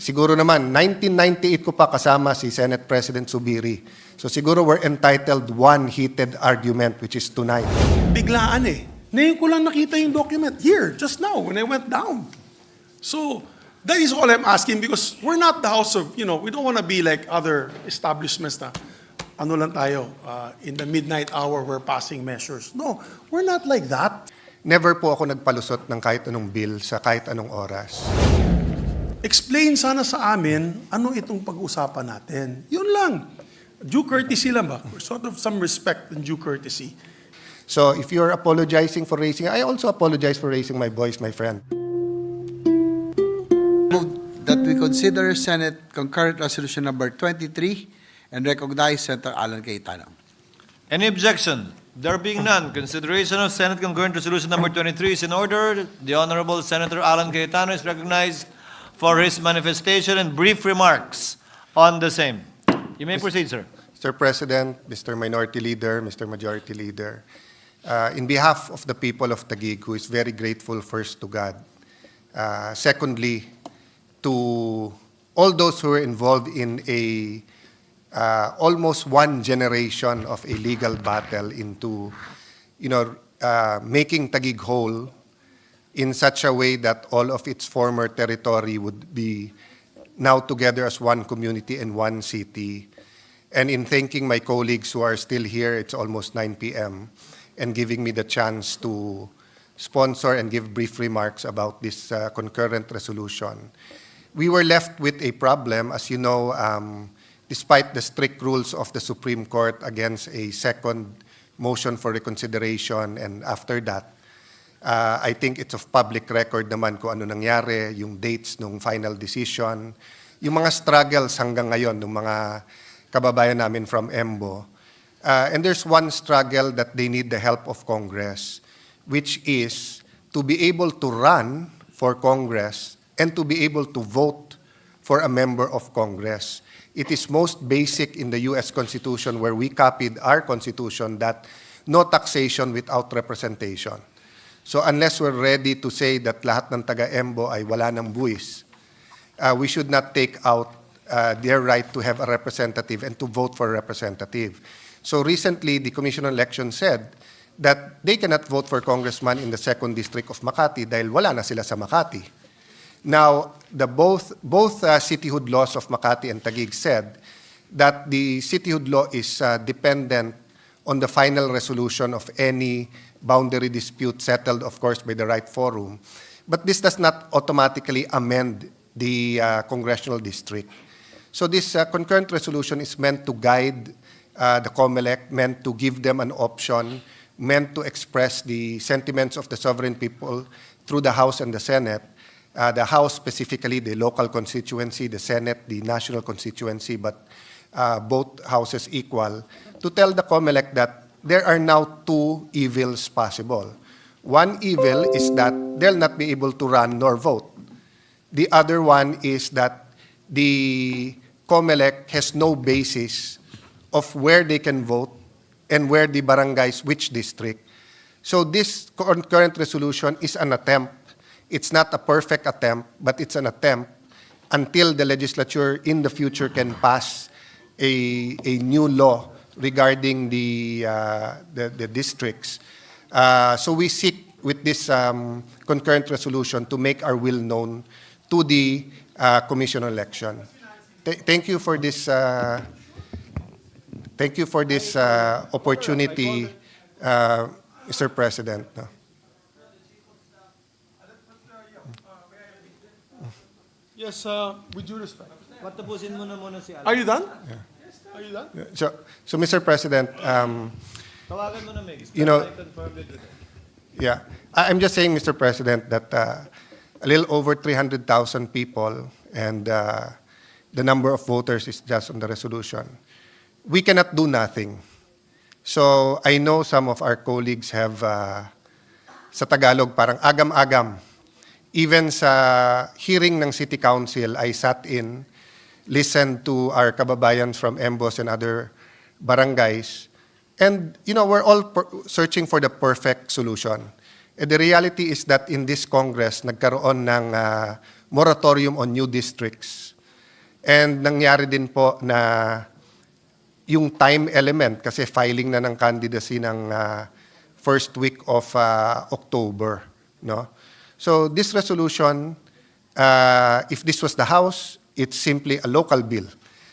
Siguro naman, 1998 ko pa kasama si Senate President Zubiri. So siguro we're entitled one heated argument, which is tonight. Biglaan eh. Ngayon ko lang nakita yung document. Here, just now, when I went down. So, that is all I'm asking because we're not the house of, we don't want to be like other establishments na, ano lang tayo, in the midnight hour, we're passing measures. No, we're not like that. Never po ako nagpalusot ng kahit anong bill sa kahit anong oras. Explain sana sa amin, ano itong pag-uusapan natin. Yun lang. Due courtesy lang ba? Sort of some respect and due courtesy. So if you're apologizing for raising, I also apologize for raising my voice, my friend. Move that we consider Senate Concurrent Resolution Number 23 and recognize Senator Alan Cayetano. Any objection? There being none, consideration of Senate Concurrent Resolution Number 23 is in order. The Honorable Senator Alan Cayetano is recognized for his manifestation and brief remarks on the same. You may proceed, sir. Mr. President, Mr. Minority Leader, Mr. Majority Leader, in behalf of the people of Taguig, who is very grateful first to God, secondly, to all those who are involved in a almost one generation of a legal battle into, making Taguig whole in such a way that all of its former territory would be now together as one community and one city. And in thanking my colleagues who are still here, it's almost 9 p.m., and giving me the chance to sponsor and give brief remarks about this concurrent resolution. We were left with a problem, as you know, despite the strict rules of the Supreme Court against a second motion for reconsideration, and after that, I think it's of public record naman kung ano nangyari, yung dates ng final decision, yung mga struggles hanggang ngayon ng mga kababayan namin from EMBO. And there's one struggle that they need the help of Congress, which is to be able to run for Congress and to be able to vote for a member of Congress. It is most basic in the U.S. Constitution, where we copied our Constitution, that no taxation without representation. So unless we're ready to say that lahat ng taga-EMBO ay wala ng buwis, we should not take out their right to have a representative and to vote for a representative. So recently, the Commission on Elections said that they cannot vote for congressman in the 2nd District of Makati dahil wala na sila sa Makati. Now, both cityhood laws of Makati and Taguig said that the cityhood law is dependent on the final resolution of any boundary dispute settled, of course, by the right forum. But this does not automatically amend the congressional district. So this concurrent resolution is meant to guide the COMELEC, meant to give them an option, meant to express the sentiments of the sovereign people through the House and the Senate. The House specifically, the local constituency, the Senate, the national constituency, but both houses equal, to tell the COMELEC that there are now two evils possible. One evil is that they'll not be able to run nor vote. The other one is that the COMELEC has no basis of where they can vote and where the barangays, which district. So this concurrent resolution is an attempt. It's not a perfect attempt, but it's an attempt until the legislature in the future can pass a new law regarding the districts. So we seek with this concurrent resolution to make our will known to the Commission on Election. Thank you for this. Thank you for this opportunity, Mr. President. Yes, with due respect. Patapusin mo na muna si Alan. Are you done? Yeah. Are you done? So Mr. President, Tawagan mo na, Meg. I confirmed it with yeah, I'm just saying, Mr. President, that a little over 300,000 people, and the number of voters is just on the resolution. We cannot do nothing. So I know some of our colleagues have, sa Tagalog, parang agam-agam. Even sa hearing ng City Council, I sat in, listened to our kababayans from EMBOs and other barangays, and we're all searching for the perfect solution. And the reality is that in this Congress, nagkaroon ng moratorium on new districts. And nangyari din po na yung time element, kasi filing na ng candidacy ng first week of October. No? So this resolution, if this was the House, it's simply a local bill.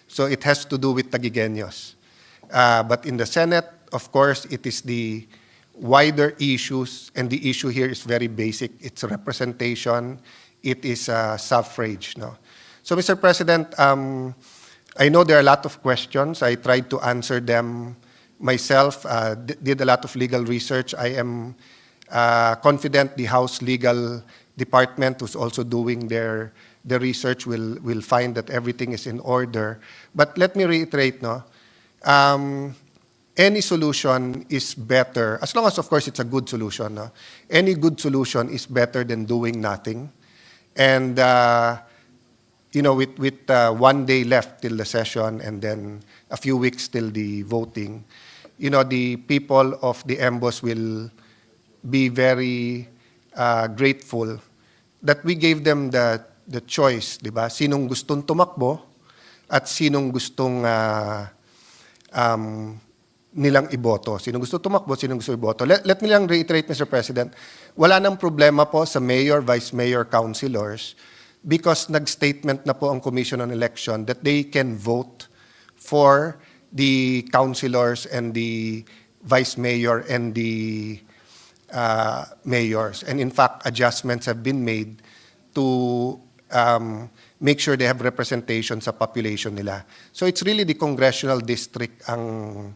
So it has to do with Taguigueños. But in the Senate, of course, it is the wider issues, and the issue here is very basic. It's representation. It is suffrage. No? So, Mr. President, I know there are a lot of questions. I tried to answer them myself, did a lot of legal research. I am confident the House Legal Department, who's also doing their research, will find that everything is in order. But let me reiterate, no? Any solution is better, as long as, of course, it's a good solution. No? Any good solution is better than doing nothing. And, with 1 day left till the session and then a few weeks till the voting, the people of the EMBOs will be very grateful that we gave them the choice, di ba? Sinong gustong tumakbo at sinong gustong nilang iboto. Sinong gusto tumakbo, sinong gusto iboto. Let me lang reiterate, Mr. President, wala nang problema po sa mayor, vice mayor, councilors because nag-statement na po ang Commission on Election that they can vote for the councilors and the vice mayor and the mayors. And in fact, adjustments have been made to make sure they have representation sa population nila. So it's really the congressional district ang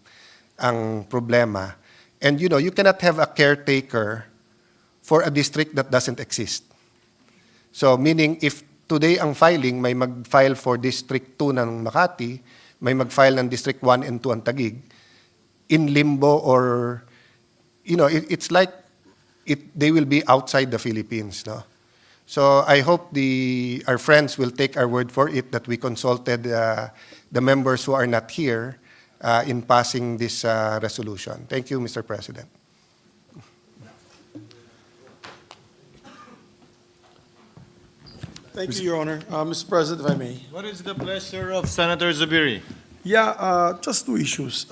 problema. And you cannot have a caretaker for a district that doesn't exist. So meaning if today ang filing, may mag-file for District 2 ng Makati, may mag-file ng District 1 and 2 ang Taguig, in limbo or, it's like they will be outside the Philippines. No? So I hope our friends will take our word for it that we consulted the members who are not here in passing this resolution. Thank you, Mr. President. Thank you, Your Honor. Mr. President, if I may. What is the pleasure of Senator Zubiri? Yeah, just two issues.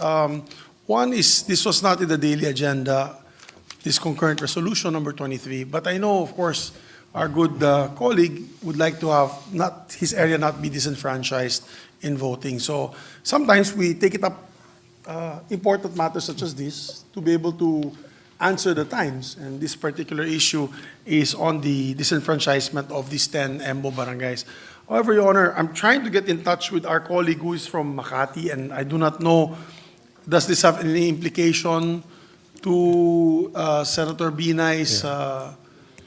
One is this was not in the daily agenda, this concurrent resolution number 23, but I know, of course, our good colleague would like to have his area not be disenfranchised in voting. So sometimes we take it up important matters such as this to be able to answer the times. And this particular issue is on the disenfranchisement of these 10 EMBO barangays. However, Your Honor, I'm trying to get in touch with our colleague who is from Makati, and I do not know, does this have any implication to Senator Binay's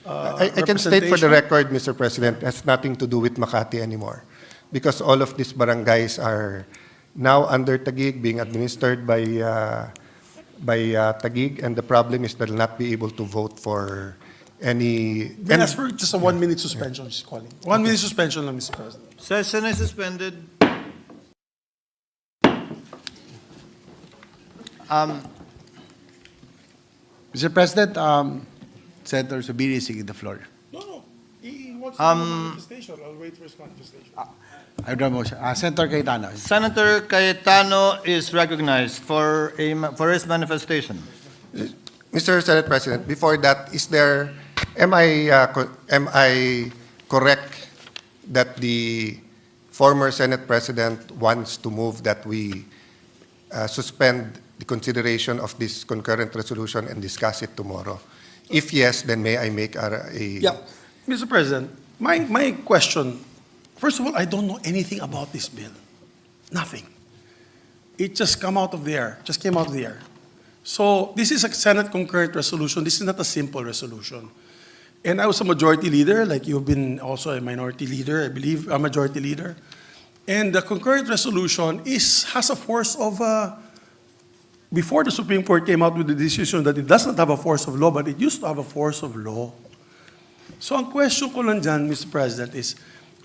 I can state for the record, Mr. President, it has nothing to do with Makati anymore because all of these barangays are now under Taguig, being administered by Taguig, and the problem is they'll not be able to vote for any... May I ask for just a 1 minute suspension, she's calling. 1 minute suspension lang, Mr. President. Session is suspended. Mr. President, Senator Zubiri is seeking the floor. No. He wants to have a manifestation. I'll wait for his manifestation. I draw motion. Senator Cayetano. Senator Cayetano is recognized for his manifestation. Mr. Senate President, before that, am I correct that the former Senate President wants to move that we suspend the consideration of this concurrent resolution and discuss it tomorrow? If yes, then may I make a... Yeah, Mr. President, my question, first of all, I don't know anything about this bill. Nothing. It just came out of the air. So this is a Senate Concurrent Resolution. This is not a simple resolution. And I was a majority leader, like you've been also a minority leader, I believe, a majority leader. And the concurrent resolution has a force of... before the Supreme Court came out with the decision that it does not have a force of law, but it used to have a force of law. So ang question ko lang dyan, Mr. President, is,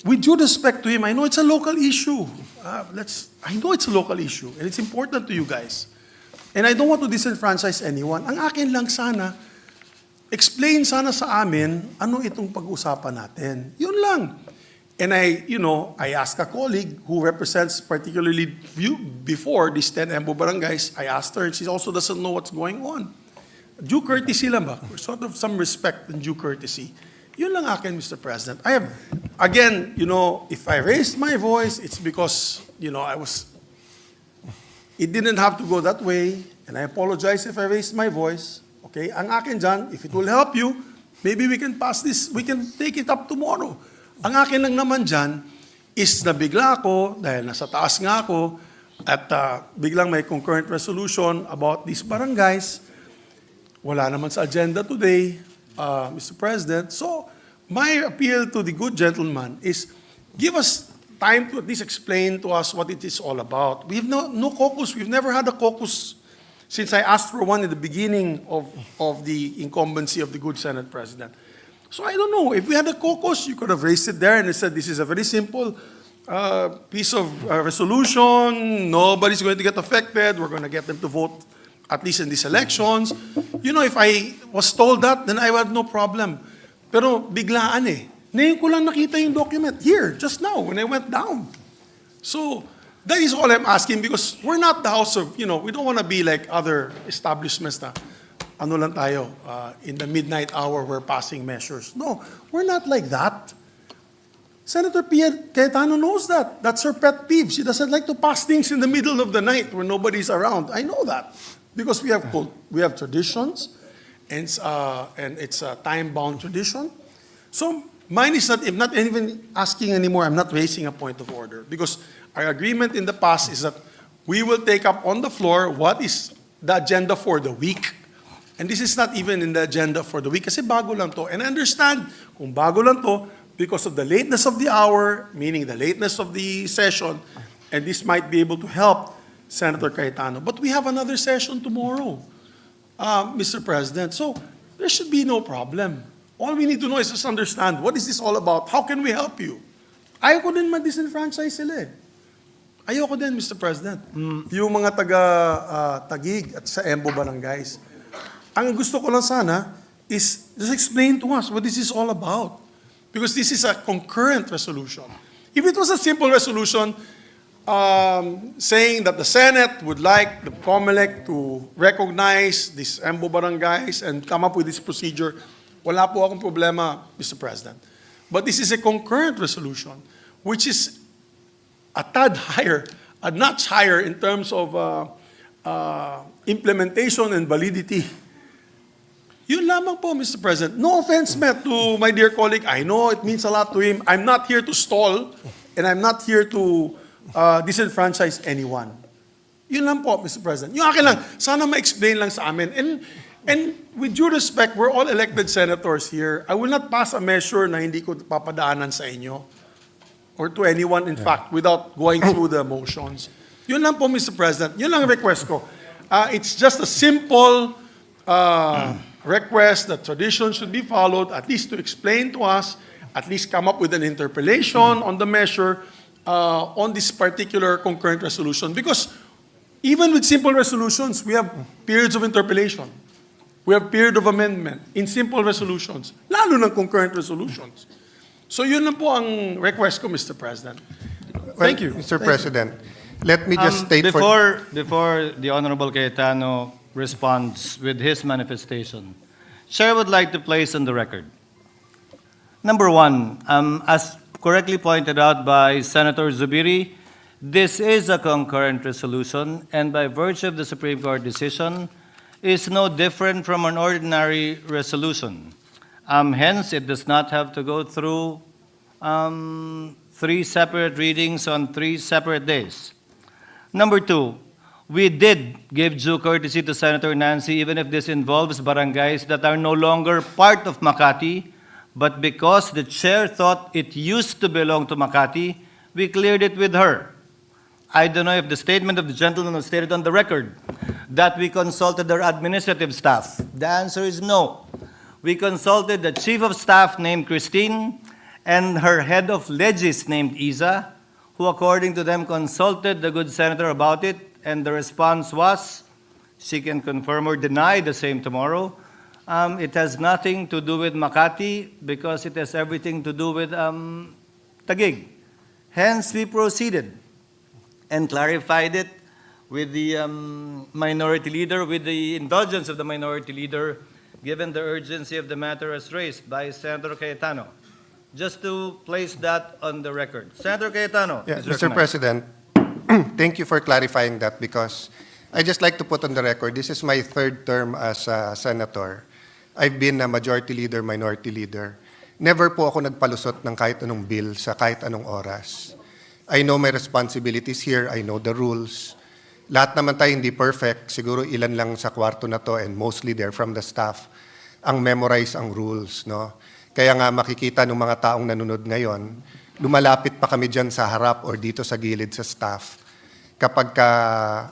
with due respect to him, I know it's a local issue. I know it's a local issue, and it's important to you guys. And I don't want to disenfranchise anyone. Ang akin lang sana, explain sana sa amin, ano itong pag-uusapan natin. Yun lang. And I asked a colleague who represents particularly before these 10 EMBO barangays, I asked her, and she also doesn't know what's going on. Due courtesy lang ba? Sort of some respect and due courtesy. Yun lang akin, Mr. President. I have, again, if I raised my voice, it's because, it didn't have to go that way, and I apologize if I raised my voice. Okay? Ang akin dyan, if it will help you, maybe we can pass this, we can take it up tomorrow. Ang akin lang naman dyan is nabigla ako, dahil nasa taas nga ako, at biglang may concurrent resolution about these barangays. Wala naman sa agenda today, Mr. President. So, my appeal to the good gentleman is give us time to at least explain to us what it is all about. We have no caucus. We've never had a caucus since I asked for one in the beginning of the incumbency of the good Senate President. So I don't know. If we had a caucus, you could have raised it there and said, this is a very simple piece of resolution. Nobody's going to get affected. We're going to get them to vote at least in these elections. If I was told that, then I would have no problem. Pero biglaan eh. Ngayon ko lang nakita yung document here, just now, when I went down. So, that is all I'm asking because we're not the house of, we don't want to be like other establishments na, lang tayo, in the midnight hour we're passing measures. No, we're not like that. Senator Cayetano knows that. That's her pet peeve. She doesn't like to pass things in the middle of the night when nobody's around. I know that because we have traditions, and it's a time-bound tradition. So mine is not. I'm not even asking anymore. I'm not raising a point of order because our agreement in the past is that we will take up on the floor what is the agenda for the week. And this is not even in the agenda for the week kasi bago lang to. And I understand kung bago lang to because of the lateness of the hour, meaning the lateness of the session, and this might be able to help Senator Cayetano. But we have another session tomorrow, Mr. President. So there should be no problem. All we need to know is just understand what is this all about? How can we help you? Ayoko din ma-disenfranchise sila eh. Ayoko din, Mr. President. Yung mga taga-Taguig at sa EMBO barangays. Ang gusto ko lang sana is just explain to us what this is all about. Because this is a concurrent resolution. If it was a simple resolution saying that the Senate would like the COMELEC to recognize these EMBO barangays and come up with this procedure, wala po akong problema, Mr. President. But this is a concurrent resolution, which is a tad higher, a notch higher in terms of implementation and validity. Yun lamang po, Mr. President. No offense meant to my dear colleague. I know it means a lot to him. I'm not here to stall, and I'm not here to disenfranchise anyone. Yun lang po, Mr. President. Yung akin lang, sana ma-explain lang sa amin. And with due respect, we're all elected senators here. I will not pass a measure na hindi ko papadaanan sa inyo or to anyone, in fact, without going through the motions. Yun lang po, Mr. President. Yun lang request ko. It's just a simple request that tradition should be followed, at least to explain to us, at least come up with an interpellation on the measure on this particular concurrent resolution. Because even with simple resolutions, we have periods of interpellation. We have period of amendment in simple resolutions, lalo ng concurrent resolutions. So yun lang po ang request ko, Mr. President. Thank you. Mr. President, let me just state before the Honorable Cayetano responds with his manifestation, Chair would like to place on the record. Number one, as correctly pointed out by Senator Zubiri, this is a concurrent resolution, and by virtue of the Supreme Court decision, is no different from an ordinary resolution. Hence, it does not have to go through 3 separate readings on 3 separate days. Number two, we did give due courtesy to Senator Nancy, even if this involves barangays that are no longer part of Makati, but because the chair thought it used to belong to Makati, we cleared it with her. I don't know if the statement of the gentleman was stated on the record that we consulted their administrative staff. The answer is no. We consulted the chief of staff named Christine and her head of legis named Isa, who according to them consulted the good senator about it, and the response was, she can confirm or deny the same tomorrow, it has nothing to do with Makati because it has everything to do with Taguig. Hence, we proceeded and clarified it with the minority leader, with the indulgence of the minority leader, given the urgency of the matter as raised by Senator Cayetano. Just to place that on the record. Senator Cayetano Yeah, is Mr. recognized. President, thank you for clarifying that because I just like to put on the record, this is my third term as a senator. I've been a majority leader, minority leader. Never po ako nagpalusot ng kahit anong bill sa kahit anong oras. I know my responsibilities here. I know the rules. Lahat naman tayo hindi perfect. Siguro ilan lang sa kwarto na to and mostly they're from the staff ang memorize ang rules. No? Kaya nga makikita ng mga taong nanonood ngayon, lumalapit pa kami dyan sa harap or dito sa gilid sa staff kapag ka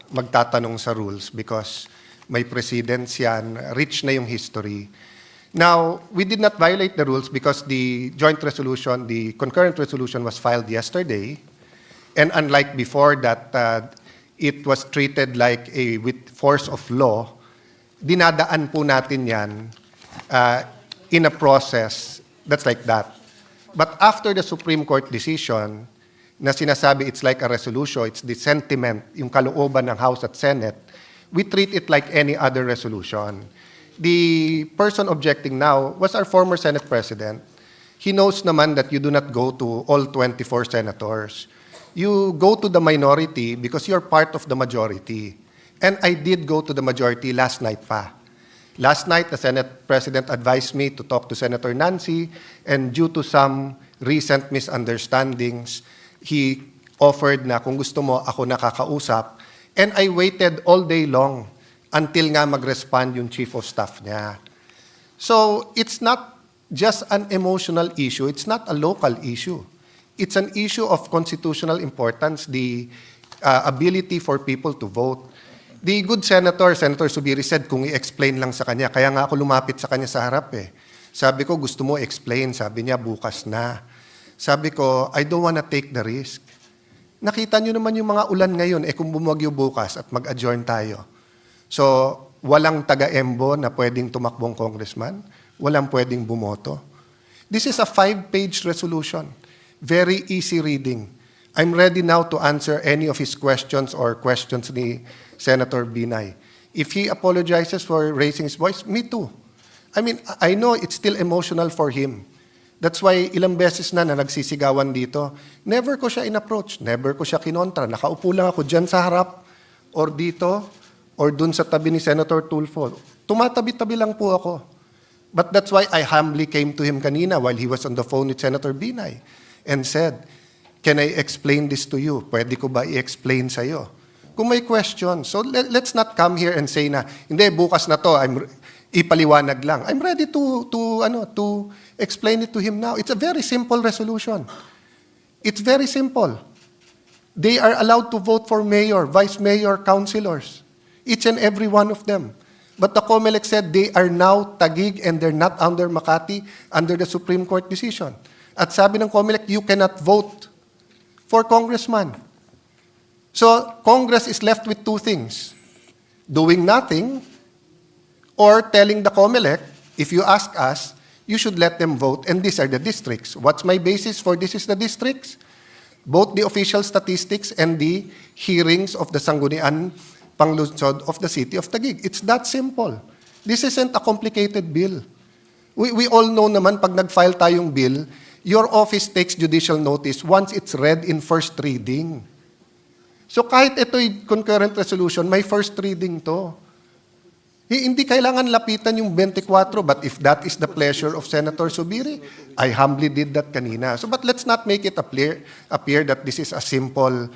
magtatanong sa rules because may precedents yan, rich na yung history. Now, we did not violate the rules because the joint resolution, the concurrent resolution was filed yesterday. And unlike before that it was treated like a with force of law, dinadaan po natin yan in a process that's like that. But after the Supreme Court decision na sinasabi it's like a resolution, it's the sentiment, yung kalooban ng House at Senate, we treat it like any other resolution. The person objecting now was our former Senate President. He knows naman that you do not go to all 24 senators. You go to the minority because you're part of the majority. And I did go to the majority last night pa. Last night, the Senate President advised me to talk to Senator Nancy, and due to some recent misunderstandings, he offered na kung gusto mo, ako nakakausap. And I waited all day long until nga mag-respond yung Chief of Staff niya. So, it's not just an emotional issue. It's not a local issue. It's an issue of constitutional importance, the ability for people to vote. The good senator, Senator Zubiri, said kung i-explain lang sa kanya. Kaya nga ako lumapit sa kanya sa harap eh. Sabi ko, gusto mo explain. Sabi niya, bukas na. Sabi ko, I don't wanna take the risk. Nakita nyo naman yung mga ulan ngayon, kung bumagyo bukas at mag-adjourn tayo. So, walang taga-EMBO na pwedeng tumakbong congressman. Walang pwedeng bumoto. This is a 5-page resolution. Very easy reading. I'm ready now to answer any of his questions or questions ni Senator Binay. If he apologizes for raising his voice, me too. I mean, I know it's still emotional for him. That's why ilang beses na nagsisigawan dito, never ko siya in-approach, never ko siya kinontra. Nakaupo lang ako dyan sa harap or dito or dun sa tabi ni Senator Tulfo. Tumatabi-tabi lang po ako. But that's why I humbly came to him kanina while he was on the phone with Senator Binay and said, can I explain this to you? Pwede ko ba i-explain sa'yo? Kung may question. So let's not come here and say na, hindi, bukas na to, ipaliwanag lang. I'm ready to explain it to him now. It's a very simple resolution. It's very simple. They are allowed to vote for mayor, vice mayor, councilors. Each and every one of them. But the COMELEC said they are now Taguig and they're not under Makati under the Supreme Court decision. At sabi ng COMELEC, you cannot vote for congressman. So, Congress is left with two things. Doing nothing or telling the COMELEC, if you ask us, you should let them vote and these are the districts. What's my basis for this is the districts? Both the official statistics and the hearings of the Sangguniang Panglungsod of the City of Taguig. It's that simple. This isn't a complicated bill. We all know naman pag nag-file tayong bill, your office takes judicial notice once it's read in first reading. So kahit ito'y concurrent resolution, may first reading to. Hindi kailangan lapitan yung 24, but if that is the pleasure of Senator Zubiri, I humbly did that kanina. So but let's not make it appear that this is a simple,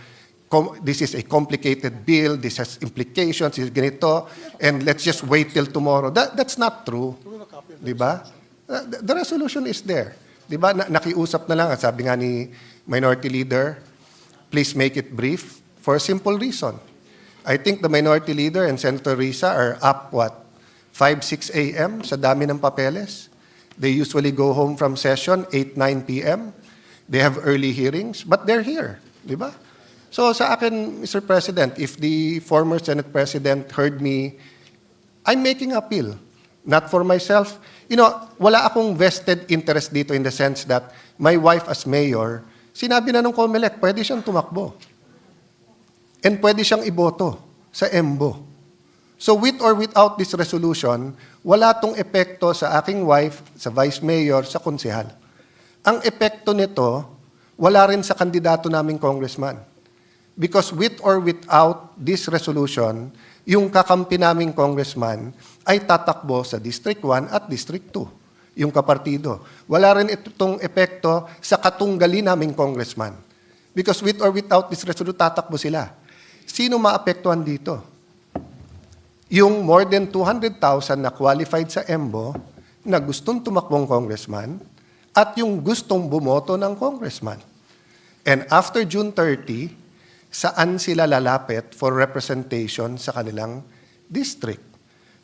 this is a complicated bill, this has implications, this is ganito, and let's just wait till tomorrow. That's not true. Diba? The resolution is there. Diba? Nakiusap na lang, at sabi nga ni Minority Leader, please make it brief. For a simple reason. I think the Minority Leader and Senator Risa are up, 5, 6 a.m. sa dami ng papeles. They usually go home from session 8, 9 p.m. They have early hearings, but they're here. Di ba? So sa akin, Mr. President, if the former Senate President heard me, I'm making appeal. Not for myself. You know, wala akong vested interest dito in the sense that my wife as mayor, Sinabi na ng COMELEC, pwede siyang tumakbo. And pwede siyang iboto sa EMBO. So with or without this resolution, wala tong epekto sa aking wife, sa vice mayor, sa konsehal. Ang epekto nito, wala rin sa kandidato naming congressman. Because with or without this resolution, yung kakampi naming congressman ay tatakbo sa District 1 at District 2, yung kapartido. Wala rin itong epekto sa katunggali naming congressman. Because with or without this resolution, tatakbo sila. Sino maapektuhan dito? Yung more than 200,000 na qualified sa EMBO na gustong tumakbong congressman at yung gustong bumoto ng congressman. And after June 30, saan sila lalapit for representation sa kanilang district?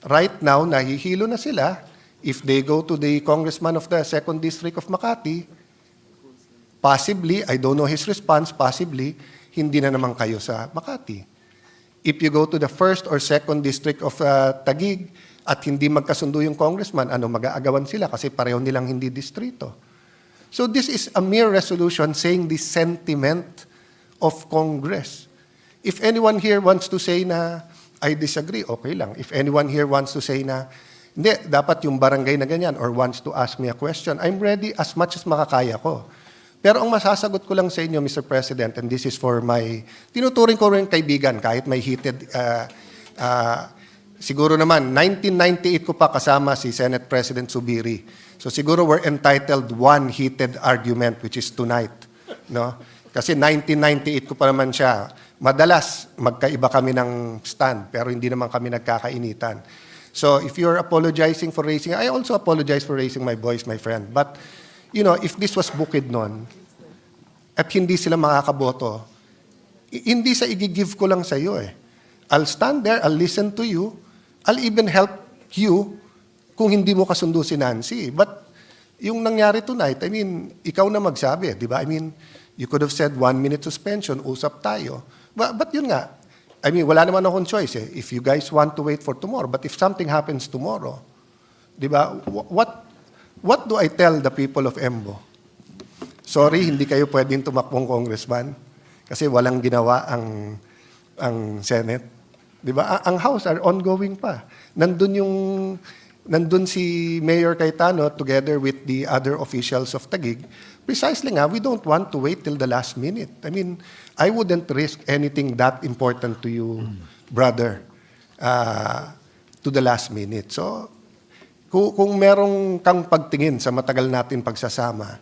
Right now, nahihilo na sila. If they go to the congressman of the 2nd District of Makati, possibly, I don't know his response, possibly, hindi na naman kayo sa Makati. If you go to the 1st or 2nd District of Taguig at hindi magkasundo yung congressman, mag-aagawan sila kasi pareho nilang hindi distrito. So this is a mere resolution saying the sentiment of Congress. If anyone here wants to say na, I disagree, okay lang. If anyone here wants to say na, hindi, dapat yung barangay na ganyan or wants to ask me a question, I'm ready as much as makakaya ko. Pero ang masasagot ko lang sa inyo, Mr. President, and this is for my, tinuturing ko rin kaibigan, kahit may heated, siguro naman, 1998 ko pa kasama si Senate President Zubiri. So siguro we're entitled one heated argument, which is tonight. No? Kasi 1998 ko pa naman siya. Madalas, magkaiba kami ng stand, pero hindi naman kami nagkakainitan. So if you're apologizing for raising, I also apologize for raising my voice, my friend. But you know, if this was Bukidnon, at hindi sila makakaboto, hindi sa i-give ko lang sa iyo eh. I'll stand there, I'll listen to you, I'll even help you kung hindi mo kasundo si Nancy. But yung nangyari tonight, I mean, ikaw na magsabi, di ba? I mean, you could have said 1 minute suspension, usap tayo. But yun nga, I mean, wala naman akong choice eh. If you guys want to wait for tomorrow, but if something happens tomorrow, di ba, what do I tell the people of EMBO? Sorry, hindi kayo pwedeng tumakbong congressman kasi walang ginawa ang Senate. Di ba? Ang House are ongoing pa. Nandun si Mayor Cayetano together with the other officials of Taguig. Precisely nga, we don't want to wait till the last minute. I mean, I wouldn't risk anything that important to you, brother, to the last minute. So, kung merong kang pagtingin sa matagal natin pagsasama,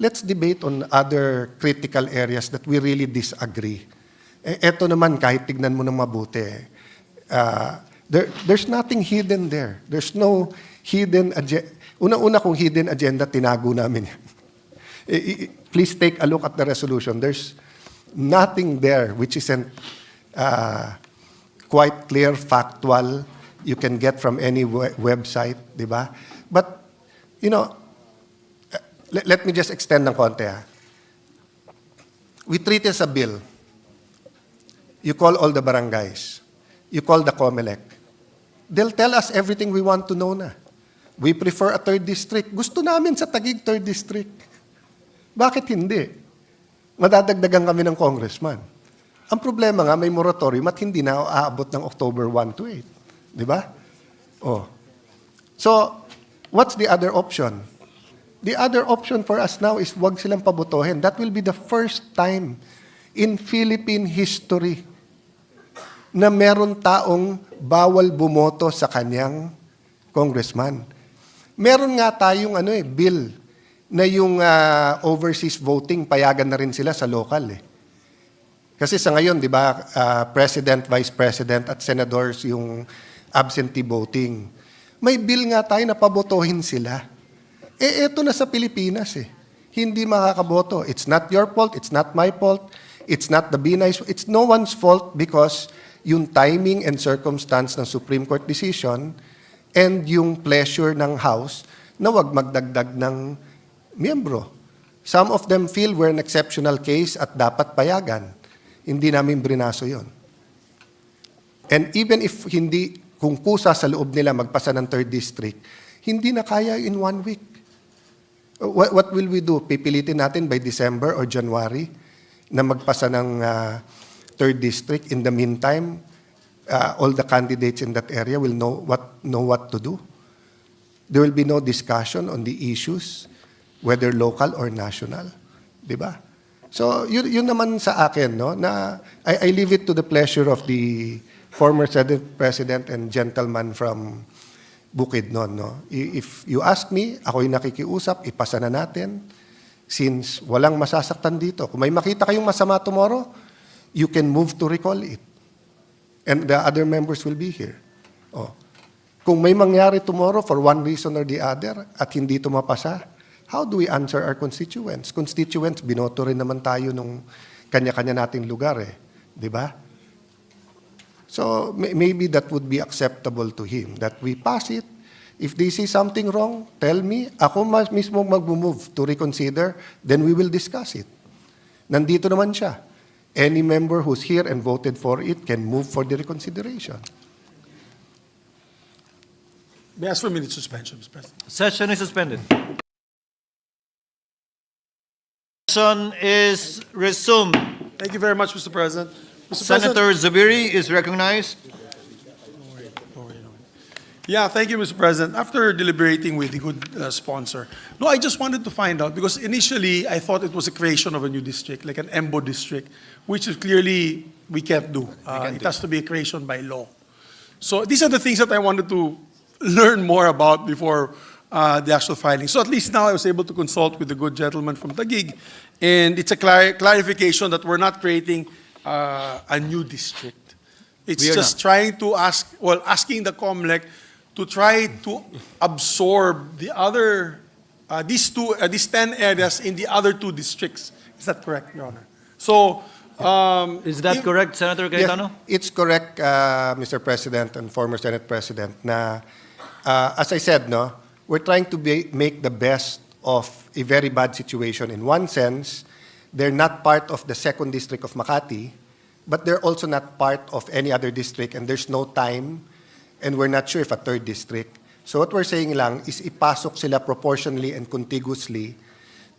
let's debate on other critical areas that we really disagree. Eto naman, kahit tignan mo ng mabuti, there's nothing hidden there. There's no hidden agenda. Una-una kung hidden agenda, tinago namin yan. Please take a look at the resolution. There's nothing there which isn't quite clear, factual, you can get from any website, di ba? But, you know, let me just extend ng konti. We treat it as a bill. You call all the barangays. You call the COMELEC. They'll tell us everything we want to know na. We prefer a 3rd district. Gusto namin sa Taguig 3rd district. Bakit hindi? Madadagdagan kami ng congressman. Ang problema nga, may moratorium at hindi na aabot ng October 1 to 8. Di ba? Oh. So, what's the other option? The other option for us now is wag silang pabotohin. That will be the first time in Philippine history na meron taong bawal bumoto sa kanyang congressman. Meron nga tayong bill na yung overseas voting, payagan na rin sila sa local eh. Kasi sa ngayon, di ba, President, Vice President at Senadors yung absentee voting. May bill nga tayo na pabotohin sila. Eto na sa Pilipinas eh. Hindi makakaboto. It's not your fault, it's not my fault, it's not the Binay's, it's no one's fault because yung timing and circumstance ng Supreme Court decision and yung pleasure ng House na wag magdagdag ng miyembro. Some of them feel we're an exceptional case at dapat payagan. Hindi namin brinaso yon. And even if hindi, kung kusa sa loob nila magpasa ng 3rd district, hindi na kaya in 1 week. What will we do? Pipilitin natin by December or January na magpasa ng 3rd District. In the meantime, all the candidates in that area will know what to do. There will be no discussion on the issues, whether local or national. Diba? So, yun naman sa akin, no? Na I leave it to the pleasure of the former Senate President and gentleman from Bukidnon, no? If you ask me, ako'y nakikiusap, ipasa na natin. Since walang masasaktan dito. Kung may makita kayong masama tomorrow, you can move to recall it. And the other members will be here. Oh. Kung may mangyari tomorrow for one reason or the other at hindi ito mapasa, how do we answer our constituents? Constituents, binoto rin naman tayo nung kanya-kanya nating lugar eh. Di ba? So maybe that would be acceptable to him, that we pass it. If they see something wrong, tell me. Ako mismo mag-move to reconsider, then we will discuss it. Nandito naman siya. Any member who's here and voted for it can move for the reconsideration. May I ask for a minute suspension, Mr. President? Session is suspended. Session is resumed. Thank you very much, Mr. President. Mr. Senator Zubiri is recognized. Yeah, thank you, Mr. President. After deliberating with the good sponsor, no, I just wanted to find out, because initially I thought it was a creation of a new district, like an EMBO district, which is clearly we can't do. It has to be a creation by law. So these are the things that I wanted to learn more about before the actual filing. So at least now I was able to consult with the good gentleman from Taguig, and it's a clarification that we're not creating a new district. It's We are just not. trying to asking the COMELEC to try to absorb the other, these 10 areas in the other 2 districts. Is that correct, Your Honor? So, Is that correct, Senator Cayetano? Yeah, it's correct, Mr. President and former Senate President, na as I said, no, we're trying to make the best of a very bad situation. In one sense, they're not part of the 2nd District of Makati, but they're also not part of any other district, and there's no time, and we're not sure if a 3rd district. So what we're saying lang is ipasok sila proportionally and contiguously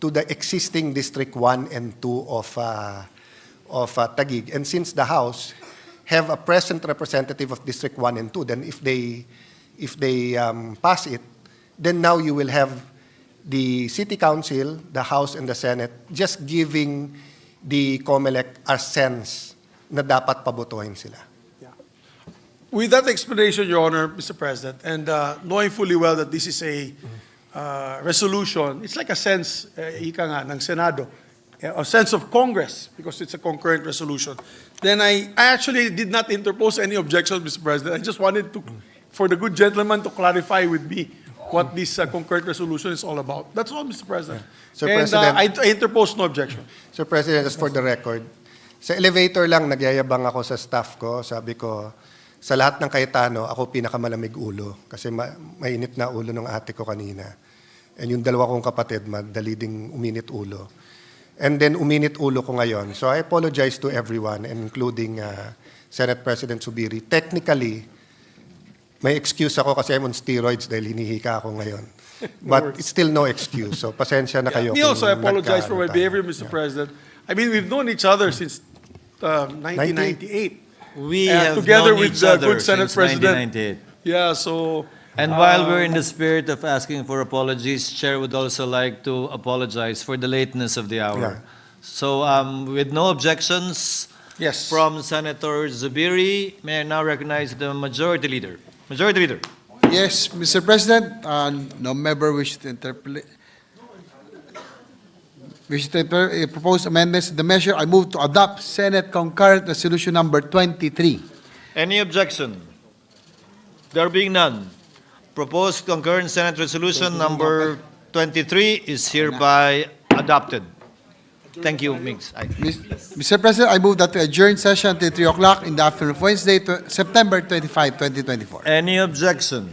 to the existing District 1 and 2 of Taguig. And since the House have a present representative of District 1 and 2, then if they pass it, then now you will have the City Council, the House, and the Senate just giving the COMELEC a sense na dapat pabotohin sila. with that explanation, Your Honor, Mr. President, and knowing fully well that this is a resolution, it's like a sense, ika nga, ng Senado, a sense of Congress, because it's a concurrent resolution. Then I actually did not interpose any objections, Mr. President. I just wanted to, for the good gentleman to clarify with me what this concurrent resolution is all about. That's all, Mr. President. Sir And President- I interpose no objection. Sir President, just for the record, sa elevator lang nagyayabang ako sa staff ko. Sabi ko, sa lahat ng Cayetano, ako pinakamalamig ulo. Kasi mainit na ulo ng ate ko kanina. And yung dalawa kong kapatid, madali ding uminit ulo. And then uminit ulo ko ngayon. So I apologize to everyone, including Senate President Zubiri. Technically, may excuse ako kasi I'm on steroids dahil hinihika ako ngayon. But it's still no excuse. So pasensya na kayo. Me kung also, I apologize for my nagkaano tayo. behavior, Mr. President. I mean, we've known each other since 1998. We have together known with each other good Senate since President. 1998. Yeah, so And while we're in the spirit of asking for apologies, Chair would also like to apologize for the lateness of the hour. Yeah. So with no objections yes. from Senator Zubiri, may I now recognize the Majority Leader. Majority Leader. Yes, Mr. President, no member wish to propose amendments to the measure. I move to adopt Senate Concurrent Resolution Number 23. Any objection? There being none, proposed concurrent Senate Resolution number 23 is hereby adopted. Thank you, Migs. Mr. President, I move that we adjourn session until 3 o'clock in the afternoon of Wednesday, September 25, 2024. Any objection?